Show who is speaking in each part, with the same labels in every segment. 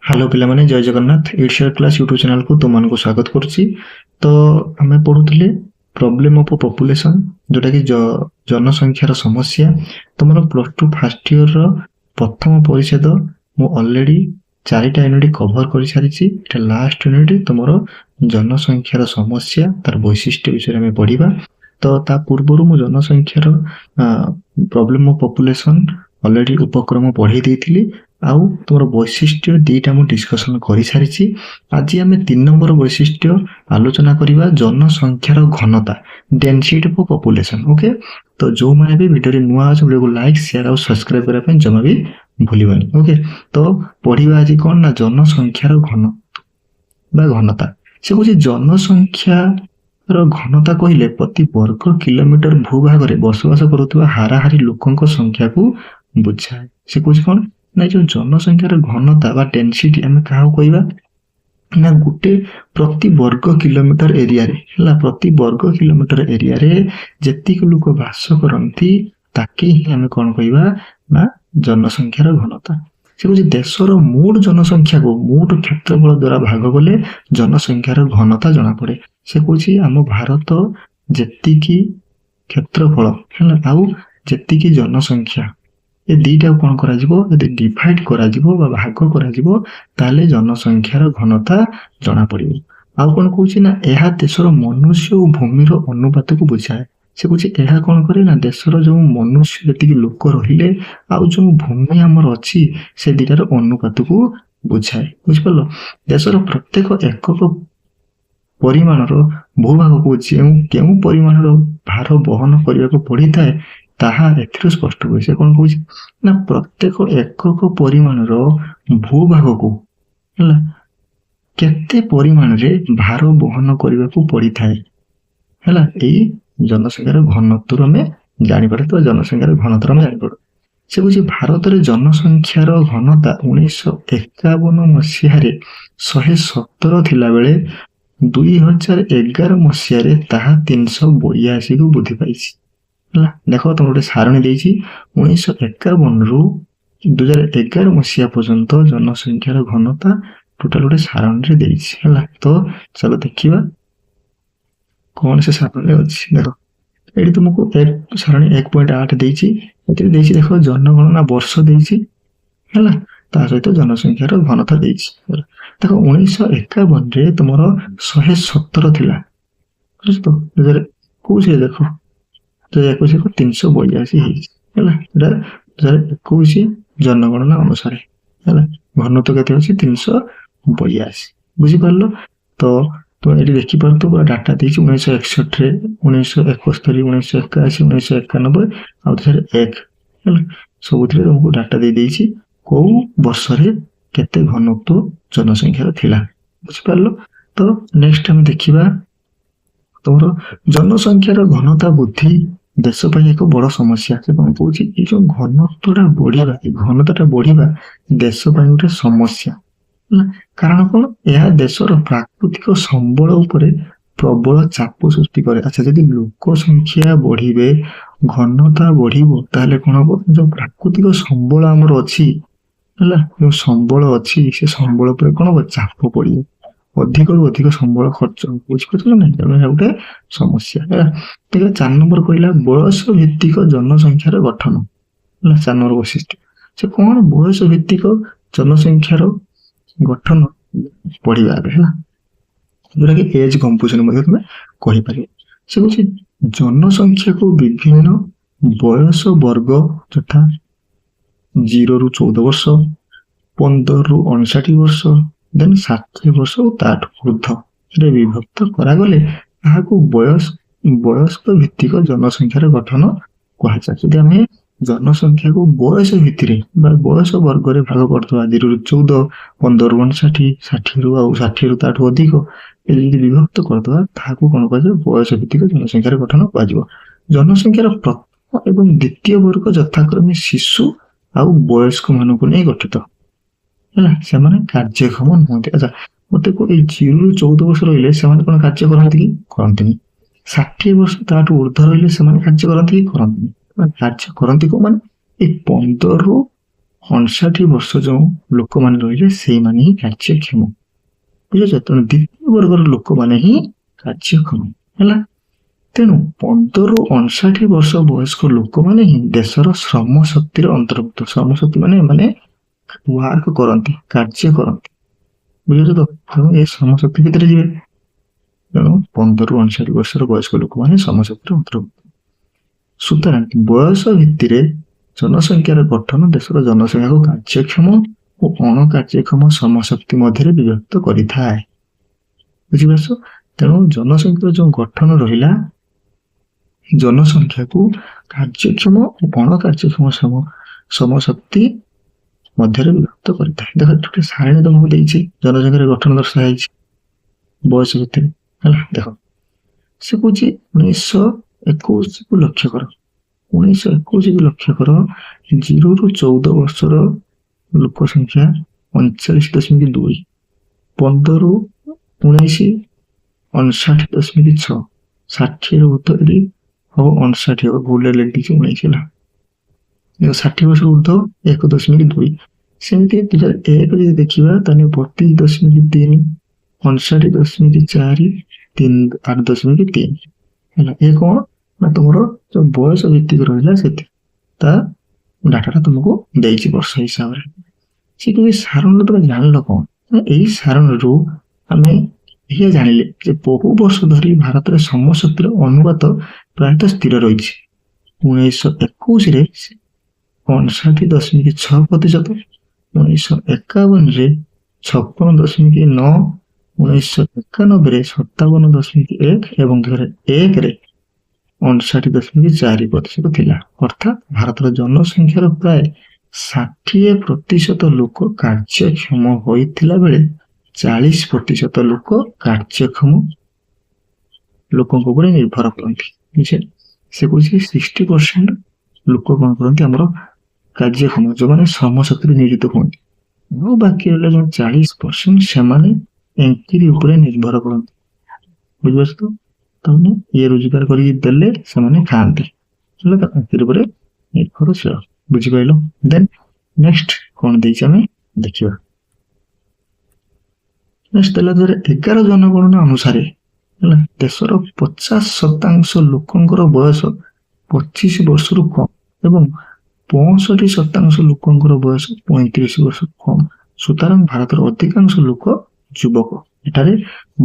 Speaker 1: Hello पिलामाने जय Jagannath it's class YouTube channel को तुमको स्वागत करुच्ची। तो आम पढ़ुले प्रॉब्लम ऑफ पॉपुलेशन जोटा कि जनसंख्यार समस्या। तुम प्लस टू फर्स्ट ईयर प्रथम परिच्छेद मु ऑलरेडी 4टा यूनिट कवर कर सारी। लास्ट यूनिट तुम जनसंख्यार समस्या तार वैशिष्ट्य विषय में पढ़ा। तो ता पूर्व मु जनसंख्यार प्रॉब्लम ऑफ पॉपुलेशन ऑलरेडी उपक्रम पढ़ी देती आउ तुम वैशिष्ट्य दुईटा मुझे डिस्कसन कर सारी। आज आम 3 नंबर वैशिष्ट्य आलोचना करवा जनसंख्यार घनता डेनसिटी ऑफ पॉपुलेशन। ओके, तो जो मैंने भी वीडियो नुआ अच्छे वीडियो को लाइक शेयर और सब्सक्राइब करने जमा भी भूलबानी। ओके, तो पढ़ा आज कौन ना जनसंख्यार घन घनता। से कौन जनसंख्या घनता कहले प्रति वर्ग किलोमीटर भूभाग में बसवास करुवा हाराहारी लोकों संख्या को बुझाए। से कौन कौन ना जो जनसंख्यार घनता बा डेनसिटी आम क्या कहवा ना गोटे प्रति वर्ग किलोमीटर एरिया रे प्रति वर्ग किलोमीटर एरिया रे जेतिक लोक बास करती ताके ही आम कौन कहवा ना जनसंख्यार घनता। से कौन देशर मोट जनसंख्या को मोट क्षेत्रफल द्वारा भाग कले जनसंख्यार घनता जना पड़े। से कौन आम भारत जेतिकी क्षेत्रफल है आउ जेतिकी जनसंख्या ये दुईटा कौन करा डिवाइड करा भाग करा जनसंख्यार घनता जना पड़ो। आउ कौन कौन ना यह देशर मनुष्य और भूमिर अनुपात को बुझाए। से कौन यह कौन करे ना देशर जो मनुष्य जी लोक रहिले आउ जो भूमि आमर अच्छी से दुटार अनुपात को बुझाए। बुझिपार देशर प्रत्येक एकक परिमाणर भूभाग को जो परिमाणर भार बहन करने को पड़ी था ताहा एथिरो स्पष्ट हुए। से कौन कौन ना प्रत्येक एकक परिमाणर भूभाग को केते परिमाण रे भार बहन करने को पड़ी था जनसंख्यार घनत्व आम जापर। तो जनसंख्यार घनत्व आम जापर। से कौन भारत में जनसंख्यार घनता 1951 मसीह 117 थिला बेले 2011 मसीह 382 को वृद्धि पाई। देख तुम गोटे सारणी देती 1951 रु 2011 मसीहा पर्यंत जनसंख्यार घनता टोटाल गोटे सारणी देती। तो चलो देखा कौन से सारणी अच्छी। देख ये तुमको एक सारणी 1.8 देती देख जनगणना वर्ष देती सहित जनसंख्यार घनता देती। देख 1951 तुम 117 थिला तो 2021 देख 2021 382 जनगणना अनुसार घनत्व के 382 बुझीपार। तो तुम ये देखिपार तो पूरा डाटा दी 1961 1971 1981 1991 आ 2001 सब तुमको डाटा दे देछि कौ वर्ष केते घनत्व जनसंख्या थिला। बुझीपार। तो नेक्स्ट हम देखिबा तुम जनसंख्यार घनता वृद्धि देश एक बड़ समस्या। से कौन कौन ये जो घनत्वटा बढ़ा घनताटा बढ़ा देश गोटे समस्या। कारण कौन यह देशर प्राकृतिक संबल उपरे प्रबल चाप सृष्टि करे। अच्छा जब लोक संख्या बढ़े घनता बढ़ो ताले कौन हम जो प्राकृतिक संबल आमर अच्छी जो संबल अच्छी से संबल पर कौन हम चाप पड़े अधिक रु अधिक संबल खर्च बुझीपार ना गोटे समस्या। 4 नंबर कहला बयस भित्तिक जनसंख्यार गठन 4 नंबर वैशिष्ट्य। से कौन बयस भित्तिक जनसंख्यार गठन पढ़ा है जोटा कि एज कंपोजिशन तुम्हें कहीपर। से कौन जनसंख्या को विभिन्न बयस वर्ग तथा 0 रु 14 वर्ष 15 रु 59 वर्ष देन 60 वर्ष ऊर्ध विभक्त करागले वयस्क भित्तिक जनसंख्यार गठन कहुए। जदि आम जनसंख्या को बयस भित्ति बयस वर्ग में भाग करदे 0 रु 14 15 रु 59 60 रु 60 अधिक विभक्त करदे कौन कह बयस भित्तिक जनसंख्यार गठन कह। जनसंख्यार प्रथम एवं द्वितीय वर्ग यथाक्रमे शिशु आउ वयस्क मान को नहीं गठित से कार्यक्षम नुहति। अच्छा मत 0 रु 14 वर्ष रही से कौन कार्य करती कि करती 60 वर्ष ताठू ऊर्ध रही से कार्य करती कि करती कार्य करती को माने 15 रु 59 ବର୍ଷ ଯେଉଁ ଲୋକମାନେ ରହିଲେ ସେଇମାନେ ହିଁ କାର୍ଯ୍ୟକ୍ଷମ। ବୁଝୁଛ? ତେଣୁ ଦ୍ୱିତୀୟ ବର୍ଗର ଲୋକମାନେ ହିଁ କାର୍ଯ୍ୟକ୍ଷମ ହେଲା। ତେଣୁ 15ରୁ 59 ବର୍ଷ ବୟସ୍କ ଲୋକମାନେ ହିଁ ଦେଶର ଶ୍ରମ ଶକ୍ତିର ଅନ୍ତର୍ଭୁକ୍ତ। ଶ୍ରମ ଶକ୍ତି ମାନେ ଏମାନେ ୱାର୍କ କରନ୍ତି, କାର୍ଯ୍ୟ କରନ୍ତି। ବୁଝୁଛ ତ? ତେଣୁ ଏ ଶ୍ରମ ଶକ୍ତି ଭିତରେ ଯିବେ। ତେଣୁ 15ରୁ 59 ବର୍ଷର ବୟସ୍କ ଲୋକମାନେ ଶ୍ରମ ଶକ୍ତିର ଅନ୍ତର୍ଭୁକ୍ତ। ସୁତରାଂ ବୟସ ଭିତ୍ତିରେ ଜନସଂଖ୍ୟାର ଗଠନ ଦେଶର ଜନସଂଖ୍ୟାକୁ କାର୍ଯ୍ୟକ୍ଷମ ଓ ଅଣକାର୍ଯ୍ୟକ୍ଷମ ଶ୍ରମ ଶକ୍ତି ମଧ୍ୟରେ ବିଭକ୍ତ କରିଥାଏ। ବୁଝିପାରୁଛ? ତେଣୁ ଜନସଂଖ୍ୟାର ଯେଉଁ ଗଠନ ରହିଲା ଜନସଂଖ୍ୟାକୁ କାର୍ଯ୍ୟକ୍ଷମ ଓ ଅଣକାର୍ଯ୍ୟକ୍ଷମ ଶ୍ରମ ଶକ୍ତି ମଧ୍ୟରେ ବିଭକ୍ତ କରିଥାଏ। ଦେଖ ଗୋଟେ ସାରଣୀ ତମକୁ ଦେଇଛି, ଜନସଂଖ୍ୟାର ଗଠନ ଦର୍ଶାଯାଇଛି ବୟସ ଭିତରେ ହେଲା। ଦେଖ ସେ କହୁଛି 1921କୁ ଲକ୍ଷ୍ୟ କର। 1921କୁ ଲକ୍ଷ୍ୟ କର। 0ରୁ 14 ବର୍ଷର ଲୋକ ସଂଖ୍ୟା 39.2, 15ରୁ 19 59.6, 60ରୁ ଉର୍ଦ୍ଧ୍ୱ ଏଠି ହବ 59 ହବ, ଭୁଲରେ ଲେଖିଛି 19 ହେଲା। 60 ବର୍ଷରୁ ଉର୍ଦ୍ଧ୍ୱ 1.2। ସେମିତି 2001 ଯଦି ଦେଖିବା ତାହେଲେ 32.3, 59.4, 8.3 ହେଲା। ଏ କଣ ନା ତୁମର ଯୋଉ ବୟସ ଭିତ୍ତିକ ରହିଲା ସେଠି ତା ଡାଟାଟା ତୁମକୁ ଦେଇଛି ବର୍ଷ ହିସାବରେ। ସେ କିନ୍ତୁ ସାରଣୀରୁ ତମେ ଜାଣିଲ କଣ? ଏଇ ସାରଣୀରୁ ଆମେ ଏହା ଜାଣିଲେ ଯେ ବହୁ ବର୍ଷ ଧରି ଭାରତରେ ଶ୍ରମ ଶକ୍ତିର ଅନୁପାତ ପ୍ରାୟତଃ ସ୍ଥିର ରହିଛି। 1921ରେ 59.6%, 1951ରେ 56.9, 1991ରେ 57.1 ଏବଂ 2001ରେ 59.4% ଥିଲା। ଅର୍ଥାତ୍ ଭାରତର ଜନସଂଖ୍ୟାର ପ୍ରାୟ 60% ଲୋକ କାର୍ଯ୍ୟକ୍ଷମ ହୋଇଥିଲା ବେଳେ 40% ଲୋକ କାର୍ଯ୍ୟକ୍ଷମ ଲୋକଙ୍କ ଉପରେ ନିର୍ଭର କରନ୍ତି। ବୁଝିଲେ? ସେ କହୁଛି 60% ଲୋକ କଣ କରନ୍ତି ଆମର କାର୍ଯ୍ୟକ୍ଷମ, ଯୋଉମାନେ ଶ୍ରମ ଶକ୍ତିରେ ନିୟୋଜିତ ହୁଅନ୍ତି, ଆଉ ବାକି ରହିଲା ଯୋଉ 40% ସେମାନେ ଏଙ୍କିରି ଉପରେ ନିର୍ଭର କରନ୍ତି। ବୁଝିପାରୁଛ ତ? ତାମାନେ ଇଏ ରୋଜଗାର କରିକି ଦେଲେ ସେମାନେ ଖାଆନ୍ତି, ଏଙ୍କିରି ଉପରେ ନିର୍ଭରଶୀଳ। ବୁଝିପାରିଲ? ଦେନ୍ ନେକ୍ସଟ କଣ ଦେଇଛି ଆମେ ଦେଖିବା। ନେକ୍ସଟ ଦେଲା 2011 ଜନଗଣନା ଅନୁସାରେ ହେଲା ଦେଶର 50% ଲୋକଙ୍କର ବୟସ 25 ବର୍ଷରୁ କମ୍ ଏବଂ 65% ଲୋକଙ୍କର ବୟସ 35 ବର୍ଷରୁ କମ୍। ସୁତରାଂ ଭାରତର ଅଧିକାଂଶ ଲୋକ ଯୁବକ। ଏଠାରେ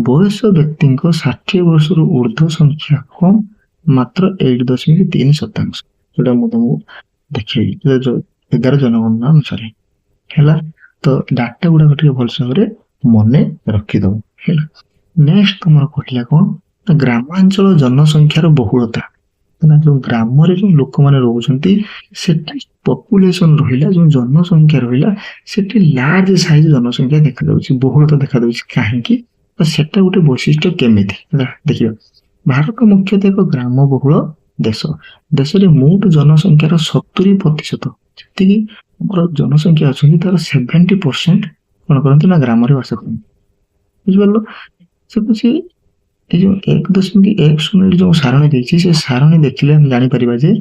Speaker 1: ବୟସ ବ୍ୟକ୍ତିଙ୍କ 60 ବର୍ଷରୁ ଉର୍ଦ୍ଧ୍ୱ ସଂଖ୍ୟା କମ୍, ମାତ୍ର 8.3%, ଯୋଉଟା ମୁଁ ତମକୁ ଦେଖେଇଲି 2011 ଜନଗଣନା ଅନୁସାରେ ହେଲା। ତ ଡାଟା ଗୁଡାକ ଟିକେ ଭଲ ଭାବରେ ମନେ ରଖିଦବ ହେଲା। ନେକ୍ସଟ ତମର କହିଲା କଣ ନା ଗ୍ରାମାଞ୍ଚଳ ଜନସଂଖ୍ୟାର ବହୁଳତା। ଯୋଉ ଗ୍ରାମରେ ଯୋଉ ଲୋକମାନେ ରହୁଛନ୍ତି ସେଠି ପପୁଲେସନ ରହିଲା, ଯୋଉ ଜନସଂଖ୍ୟା ରହିଲା ସେଠି ଲାର୍ଜ ସାଇଜ ଜନସଂଖ୍ୟା ଦେଖାଯାଉଛି, ବହୁଳତା ଦେଖାଯାଉଛି। କାହିଁକି? ସେଟା ଗୋଟେ ବୈଶିଷ୍ଟ୍ୟ କେମିତି ଦେଖିବା। ଭାରତ ମୁଖ୍ୟତଃ ଏକ ଗ୍ରାମ ବହୁଳ ଦେଶ। ଦେଶରେ ମୋଟ ଜନସଂଖ୍ୟାର 70%, ଯେତିକି ଆମର ଜନସଂଖ୍ୟା ଅଛନ୍ତି ତାର 70% କଣ କରନ୍ତି ନା ଗ୍ରାମରେ ବାସ କରନ୍ତି। ବୁଝିପାରିଲ? ସେ କହୁଛି ଏ ଯୋଉ 1.1 ଯୋଉ ସାରଣୀ ଦେଇଛି ସେ ସାରଣୀ ଦେଖିଲେ ଆମେ ଜାଣିପାରିବା ଯେ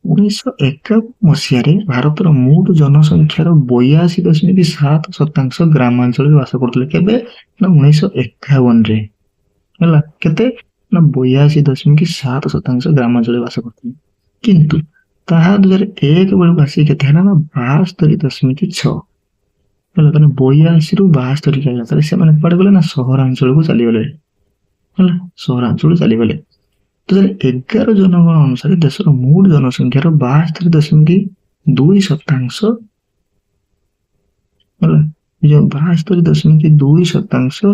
Speaker 1: 1951 ମସିହାରେ ଭାରତର ମୋଟ ଜନସଂଖ୍ୟାର 82.7% ଗ୍ରାମାଞ୍ଚଳରେ ବାସ କରୁଥିଲେ। କେବେ ନା 1951ରେ ହେଲା। କେତେ ନା 82.7% ଗ୍ରାମାଞ୍ଚଳରେ ବାସ କରୁଥିଲେ। କିନ୍ତୁ ତାହା 2001 ବେଳକୁ ଆସି କେତେ ହେଲା ନା 72.6 ହେଲା। ତାହେଲେ 82ରୁ 72 ହେଲା। ତାହେଲେ ସେମାନେ କୁଆଡେ ଗଲେ ନା ସହରାଞ୍ଚଳକୁ ଚାଲିଗଲେ ହେଲା, ସହରାଞ୍ଚଳ ଚାଲିଗଲେ। 2011 ଜନଗଣନା ଅନୁସାରେ ଦେଶର ମୋଟ ଜନସଂଖ୍ୟାର 72.2% ହେଲା। ଯୋଉ 72.2%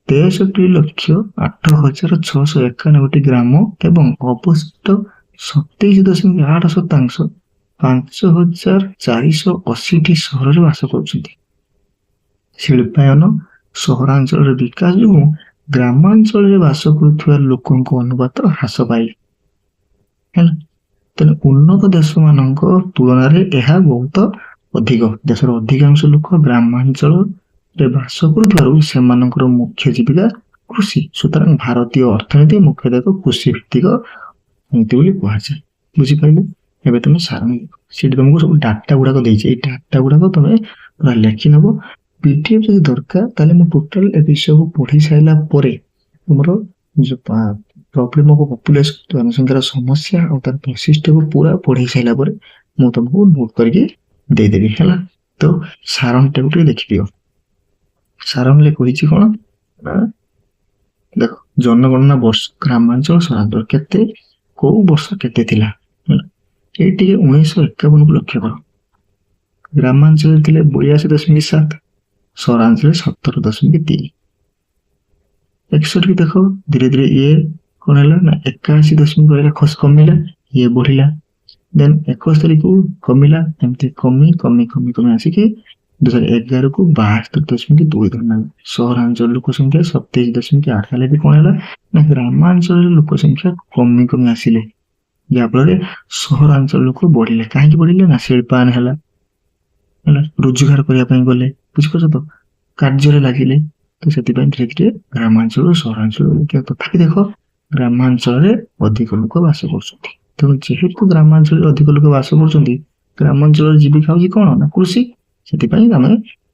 Speaker 1: 63,08,691 ଗ୍ରାମ ଏବଂ ଅବଶିଷ୍ଟ 27.8% 5,480ଟି ସହରରେ ବାସ କରୁଛନ୍ତି। ଶିଳ୍ପାୟନ ସହରାଞ୍ଚଳର ବିକାଶ ଯୋଗୁଁ ଗ୍ରାମାଞ୍ଚଳରେ ବାସ କରୁଥିବା ଲୋକଙ୍କ ଅନୁପାତ ହ୍ରାସ ପାଇଲା ହେଲା। ତେଣୁ ଉନ୍ନତ ଦେଶ ମାନଙ୍କ ତୁଳନାରେ ଏହା ବହୁତ ଅଧିକ। ଦେଶର ଅଧିକାଂଶ ଲୋକ ଗ୍ରାମାଞ୍ଚଳରେ ବାସ କରୁଥିବାରୁ ସେମାନଙ୍କର ମୁଖ୍ୟ ଜୀବିକା କୃଷି। ସୁତରାଂ ଭାରତୀୟ ଅର୍ଥନୀତି ମୁଖ୍ୟତଃ କୃଷି ଭିତ୍ତିକ ଅର୍ଥନୀତି ବୋଲି କୁହାଯାଏ। ବୁଝିପାରିଲେ? ଏବେ ତମେ ସାରଣୀ ସେଠି ତମକୁ ସବୁ ଡାଟା ଗୁଡାକ ଦେଇଛି, ଏଇ ଡାଟା ଗୁଡାକ ତମେ ପୁରା ଲେଖି ନବ। ପିଡିଏଫ ଯଦି ଦରକାର ତାହେଲେ ମୁଁ ଟୋଟାଲ ଏ ବିଷୟକୁ ପଢି ସାରିଲା ପରେ ତୁମର ଯୋଉ ପ୍ରୋବ୍ଲେମ ଅଫ ପପୁଲେସନ, ଜନସଂଖ୍ୟାର ସମସ୍ୟା ଆଉ ତାର ବୈଶିଷ୍ଟ୍ୟକୁ ପୁରା ପଢେଇ ସାରିଲା ପରେ ମୁଁ ତମକୁ ନୋଟ କରିକି ଦେଇଦେବି ହେଲା। ତ ସାରଣୀଟାକୁ ଟିକେ ଦେଖିଦିଅ। ସାରଣୀରେ କହିଛି କଣ ନା ଦେଖ, ଜନଗଣନା ବର୍ଷ, ଗ୍ରାମାଞ୍ଚଳ ସହରାଞ୍ଚଳ କେତେ, କୋଉ ବର୍ଷ କେତେ ଥିଲା ହେଲା। ଏଇ ଟିକେ 1951କୁ ଲକ୍ଷ୍ୟ କର। ଗ୍ରାମାଞ୍ଚଳରେ ଥିଲେ 82.7, ସହରାଞ୍ଚଳରେ 17.3। 61 ଦେଖ ଧୀରେ ଧୀରେ ଇଏ କଣ ହେଲା ନା 81 ରହିଲା, କମିଲା, ଇଏ ବଢିଲା। ଦେନ୍ 71କୁ କମିଲା, ଏମିତି କମି କମି କମି କମି ଆସିକି 2011କୁ 72.2 ଧରିଲା। ସହରାଞ୍ଚଳ ଲୋକ ସଂଖ୍ୟା 27.8। ହେଲେ ବି କଣ ହେଲା ନା ଗ୍ରାମାଞ୍ଚଳରେ ଲୋକ ସଂଖ୍ୟା କମି କମି ଆସିଲେ, ଯାହାଫଳରେ ସହରାଞ୍ଚଳ ଲୋକ ବଢିଲେ। କାହିଁକି ବଢିଲେ ନା ଶିଳ୍ପାୟନ ହେଲା, ରୋଜଗାର କରିବା ପାଇଁ ଗଲେ, ବୁଝିପାରୁଛ ତ, କାର୍ଯ୍ୟରେ ଲାଗିଲେ। ତ ସେଥିପାଇଁ ଧୀରେ ଧୀରେ ଗ୍ରାମାଞ୍ଚଳ ସହରାଞ୍ଚଳ, ତଥାପି ଦେଖ ଗ୍ରାମାଞ୍ଚଳରେ ଅଧିକ ଲୋକ ବାସ କରୁଛନ୍ତି। ତେଣୁ ଯେହେତୁ ଗ୍ରାମାଞ୍ଚଳରେ ଅଧିକ ଲୋକ ବାସ କରୁଛନ୍ତି, ଗ୍ରାମାଞ୍ଚଳର ଜୀବିକା ହଉଛି କଣ ନା କୃଷି। ସେଥିପାଇଁ ଆମେ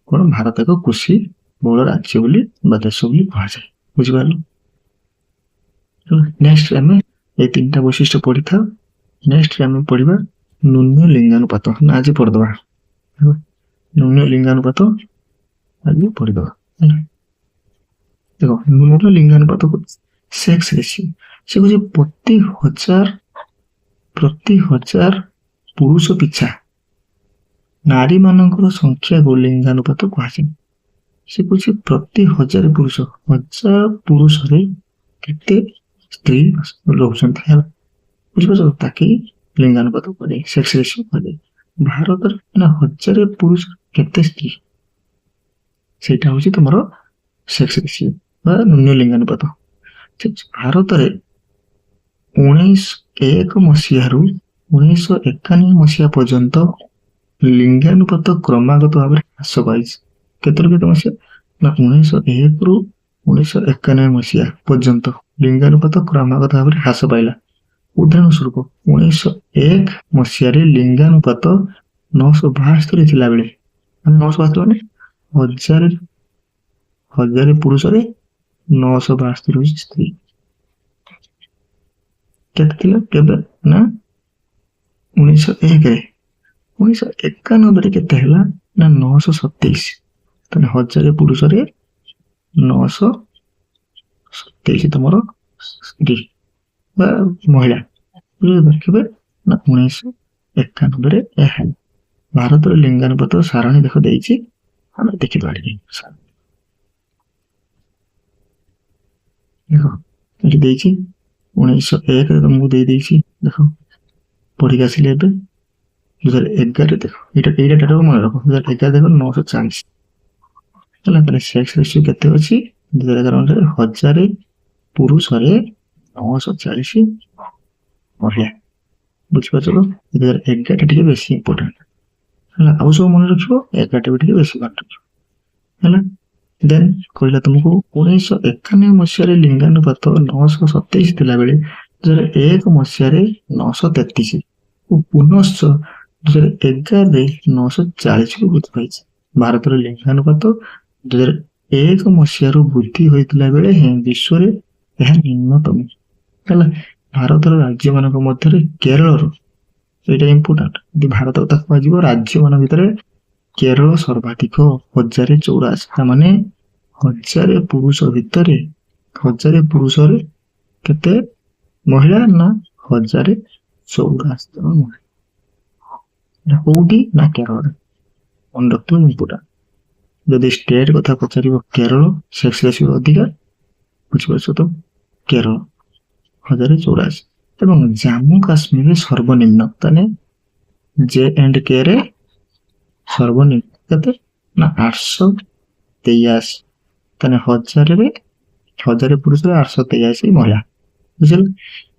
Speaker 1: କଣ ଭାରତ ଏକ କୃଷି ବହୁଳ ରାଜ୍ୟ ବୋଲି ବା ଦେଶ ବୋଲି କୁହାଯାଏ। ବୁଝିପାରିଲ? ନେକ୍ସଟ ଆମେ এই 3ଟା ବୈଶିଷ୍ଟ୍ୟ ପଢିଥାଉ। ନେକ୍ସଟ ଆମେ ପଢିବା ନ୍ୟୁନ ଲିଙ୍ଗାନୁପାତ। ନା ଆଜି ପଢିଦବା ନ୍ୟୁନ ଲିଙ୍ଗାନୁପାତ, ଆଜି ପଢିଦବା। ଦେଖ ନ୍ୟୁନ ଲିଙ୍ଗାନୁପାତ ସେକ୍ସ ରେସିଓ, ସେ କହୁଛି ପ୍ରତି ହଜାର ପୁରୁଷ ପିଛା ନାରୀ ମାନଙ୍କର ସଂଖ୍ୟାକୁ ଲିଙ୍ଗାନୁପାତ କୁହାଯାଏ। ସେ କହୁଛି ପ୍ରତି 1000 ପୁରୁଷରେ କେତେ ସ୍ତ୍ରୀ ରହୁଛନ୍ତି ହେଲା। ବୁଝିପାରୁଛ, ତାକେ ଲିଙ୍ଗାନୁପାତ କୁହାଯାଏ, ସେକ୍ସ ରେସିଓ କୁହାଯାଏ। ଭାରତରେ ନା 1000 ପୁରୁଷ କେତେ ସ୍ତ୍ରୀ, ସେଇଟା ହଉଛି ତମର ସେକ୍ସ ରେସିଓ ବା ନ୍ୟୁନ ଲିଙ୍ଗାନୁପାତ। ଭାରତରେ 1901 ମସିହାରୁ 1991 ମସିହା ପର୍ଯ୍ୟନ୍ତ ଲିଙ୍ଗାନୁପାତ କ୍ରମାଗତ ଭାବରେ ହ୍ରାସ ପାଇଛି। କେତେ ମସିହା ନା 1901ରୁ 1991 ମସିହା ପର୍ଯ୍ୟନ୍ତ ଲିଙ୍ଗାନୁପାତ କ୍ରମାଗତ ଭାବରେ ହ୍ରାସ ପାଇଲା। ଉଦାହରଣ ସ୍ୱରୂପ 1901 ମସିହାରେ ଲିଙ୍ଗାନୁପାତ 972 ଥିଲା ବେଳେ, 972 ମାନେ 1000 ପୁରୁଷରେ 972 ହଉଛି ସ୍ତ୍ରୀ। କେତେ ଥିଲା କେବେ ନା 1901ରେ। 1991ରେ କେତେ ହେଲା ନା 927। ତାହେଲେ 1000 ପୁରୁଷରେ 927 ତମର ସ୍ତ୍ରୀ ବା ମହିଳା। କେବେ ନା 1991ରେ ଏହା। ଭାରତର ଲିଙ୍ଗାନୁପାତ ସାରଣୀ ଦେଖ ଦେଇଛି, ଆମେ ଦେଖିପାରିବି। ଦେଖ ଏଠି ଦେଇଛି 1901ରେ ତମକୁ ଦେଇଛି, ଦେଖ ପଢିକି ଆସିଲେ। ଏବେ 2011 ଦେଖ, ଏଇଟା ଡାଟାକୁ ମନେ ରଖ। 2011 ଦେଖ 940 ହେଲା। ତାହେଲେ ସେକ୍ସ ରେସିଓ କେତେ ଅଛି 2011 ଅନୁସାରେ 1000 ପୁରୁଷରେ 940 ମହିଳା। ବୁଝିପାରୁଛ ତ? 2011ଟା ଟିକେ ବେଶୀ ଇମ୍ପୋର୍ଟାଣ୍ଟ ହେଲା। ଆଉ ସବୁ ମନେ ରଖିବ, 11ଟା ବି ଟିକେ ବେଶୀ ମନେ ରଖିବ ହେଲା। ଦେନ୍ କହିଲା ତୁମକୁ 1991 ମସିହାରେ ଲିଙ୍ଗାନୁପାତ 927 ଥିଲା ବେଳେ 2001 ମସିହାରେ 933 ଓ ପୁନଶ୍ଚ 2011ରେ 940କୁ ବୃଦ୍ଧି ପାଇଛି। ଭାରତର ଲିଙ୍ଗାନୁପାତ 2001 ମସିହାରୁ ବୃଦ୍ଧି ହୋଇଥିଲା ବେଳେ ବିଶ୍ୱରେ ଏହା ନିମ୍ନତମ ହେଲା। ଭାରତର ରାଜ୍ୟ ମାନଙ୍କ ମଧ୍ୟରେ କେରଳର, ଏଇଟା ଇମ୍ପୋର୍ଟାଣ୍ଟ, ଯଦି ଭାରତ କଥା କୁହାଯିବ ରାଜ୍ୟ ମାନଙ୍କ ଭିତରେ କେରଳ ସର୍ବାଧିକ 1084। ତାମାନେ 1000 ପୁରୁଷ ଭିତରେ 1000 ପୁରୁଷରେ କେତେ ମହିଳା ନା 1084 ଜଣ ମହିଳା। କୋଉଠି ନା କେରଳରେ। ମନେ ରଖିଥିବ, ଇମ୍ପୋର୍ଟାଣ୍ଟ। ଯଦି ଷ୍ଟେଟ କଥା ପଚାରିବ କେରଳ ସେକ୍ସ ରେସିଓ ଅଧିକା। ବୁଝିପାରୁଛ ତ? କେରଳ 1084 ଏବଂ ଜାମ୍ମୁ କାଶ୍ମୀରରେ ସର୍ବନିମ୍ନ। ତାହେଲେ J&K ରେ ସର୍ବନିମ୍ନ କେତେ ନା 883। ତାହେଲେ 1000 ପୁରୁଷରେ 883 ମହିଳା। ବୁଝିଲ?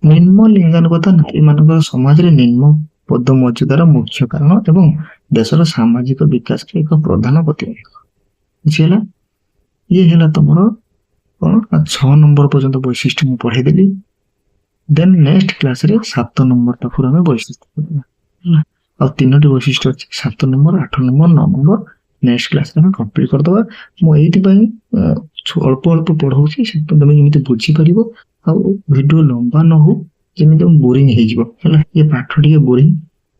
Speaker 1: ନିମ୍ନ ଲିଙ୍ଗାନୁପାତ ନାରୀ ମାନଙ୍କର ସମାଜରେ ନିମ୍ନ ପଦ ମର୍ଯ୍ୟାଦାର ମୁଖ୍ୟ କାରଣ ଏବଂ ଦେଶର ସାମାଜିକ ବିକାଶରେ ଏକ ପ୍ରଧାନ ପ୍ରତିବନ୍ଧକ। ବୁଝିହେଲା? ଇଏ ହେଲା ତମର କଣ 6 ନମ୍ବର ପର୍ଯ୍ୟନ୍ତ ବୈଶିଷ୍ଟ୍ୟ ମୁଁ ପଢେଇଦେଲି। ଦେନ୍ ନେକ୍ସଟ କ୍ଲାସରେ 7 ନମ୍ବର ପାଖରୁ ଆମେ ବୈଶିଷ୍ଟ୍ୟ ପଢିବା। ହେଲା ଆଉ 3ଟି ବୈଶିଷ୍ଟ୍ୟ ଅଛି 7 ନମ୍ବର 8 ନମ୍ବର 9 ନମ୍ବର ନେକ୍ସଟ କ୍ଲାସରେ ଆମେ କମ୍ପ୍ଲିଟ୍ କରିଦେବା। ମୁଁ ଏଇଥିପାଇଁ ଅଳ୍ପ ଅଳ୍ପ ପଢଉଛି ସେଥିପାଇଁ ତମେ ଯେମିତି ବୁଝିପାରିବ ଆଉ ଭିଡିଓ ଲମ୍ବା ନ ହଉ ଯେମିତି ବୋରିଂ ହେଇଯିବ ହେଲା। ଏ ପାଠ ଟିକେ ବୋରିଂ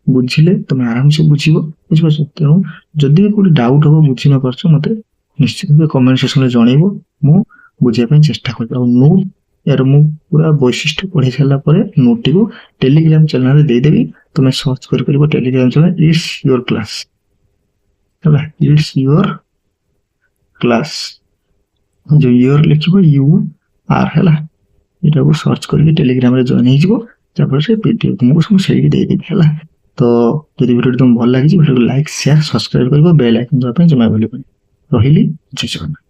Speaker 1: ବୁଝିଲେ ତମେ ଆରାମସେ ବୁଝିବ ବୁଝିପାରୁଛ। ତେଣୁ ଯଦି ବି କୋଉଠି ଡାଉଟ୍ ହବ ବୁଝି ନ ପାରୁଛ ମତେ ନିଶ୍ଚିତ ଭାବେ କମେଣ୍ଟ ସେକ୍ସନରେ ଜଣେଇବ, ମୁଁ ବୁଝିବା ପାଇଁ ଚେଷ୍ଟା କରିବି। ଆଉ ନୋଟ୍ यार ମୁଁ ପୁରା ବୈଶିଷ୍ଟ୍ୟ ପଢି ସାରିଲା ପରେ ନୋଟଟିକୁ ଟେଲିଗ୍ରାମ ଚ୍ୟାନେଲରେ ଦେଇଦେବି। ତମେ ସର୍ଚ୍ଚ କରିପାରିବ Telegram channel it's your class ହେଲା, ଇଟ୍ସ ୟୋର କ୍ଲାସ ଯୋଉ ୟୋର ଲେଖିବ ୟୁ ଆର ହେଲା, ଏଟାକୁ ସର୍ଚ୍ଚ କରିକି ଟେଲିଗ୍ରାମରେ ଜଏନ୍ ହେଇଯିବ। ତାପରେ ସେ ପିଡିଏଫ ତୁମକୁ ସବୁ ସେଇଠି ଦେଇଦେବି ହେଲା। ତ ଯଦି ଭିଡ଼ିଓଟି ତମକୁ ଭଲ ଲାଗିଛି ଭିଡ଼ିଓକୁ ଲାଇକ୍ ସେୟାର ସବସ୍କ୍ରାଇବ କରିବ, ବେଲ୍ ଆଇକନ୍ ଦେବା ପାଇଁ ଜମା ଭୁଲିବନି। ରହିଲି, ଜୟ ଜଗନ୍ନାଥ।